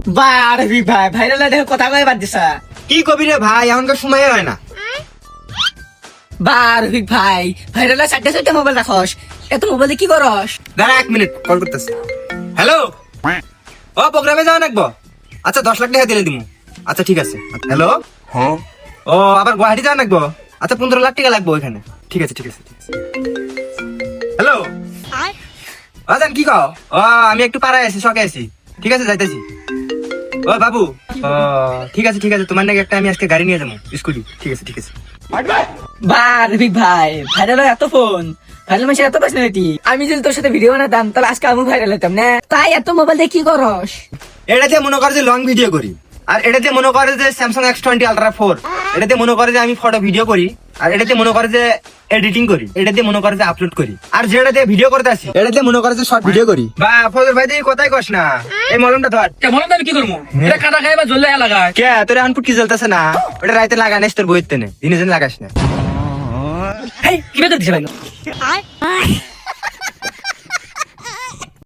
বার ভাই ভাইরাল দেখো কথা কয়ে বাদ দিছা। কি কবি রে ভাই, এখনকার সময় হয় না। বার ভাই ভাইরাল চারটে মোবাইল রাখস, এত মোবাইলে কি করস? দাঁড়া 1 মিনিট, কল করতেছি। হ্যালো, ও প্রোগ্রামে যাওয়া নাকবো? আচ্ছা 10 লাখ টাকা দিলে দিমু। আচ্ছা ঠিক আছে। হ্যালো, ও আবার গুয়াহাটি যাওয়া নাকবো? আচ্ছা 15 লাখ টাকা লাগবে ওইখানে। ঠিক আছে ঠিক আছে ঠিক আছে। হ্যালো, আজান কি কও? ও আমি একটু পাড়ায় আছি, শখে আছি। ঠিক আছে যাইতেছি। ও বাবু, ও ঠিক আছে ঠিক আছে, তোমার নাকি একটা আমি আজকে গাড়ি নিয়ে যাবো, স্কুটি। ঠিক আছে ঠিক আছে। বার ভাই ভাইরাল এত ফোন, ভাইরাল মাসে এত পার্সোনালিটি। আমি যদি তোর সাথে ভিডিও বানাতাম তাহলে আজকে আমি ভাইরাল হতাম না। তাই এত মোবাইল দিয়ে কি করস? এটাতে মনে করে যে লং ভিডিও করি, আর এটাতে মনে করে যে স্যামসাং S20 Ultra 4, এটাতে মনে করে যে আমি ফটো ভিডিও করি, আর এটাতে মনে করে যে এডিটিং করি, এটাতে মনে করে যে আপলোড করি, আর যেটাতে ভিডিও করতে আসি এটাতে মনে করে যে শর্ট ভিডিও করি। বা ফজল ভাই তুই কথাই কস না, এই মলমটা ধর। মলম আমি কি করবো? এটা কাটা খাই বা জ্বললে লাগায়। কে তোর এখন ফুটকি জ্বলতেছে না? ওটা রাইতে লাগানিস, তোর বইতে নে, দিনে দিনে লাগাস না। কি বেতন দিছে ভাই?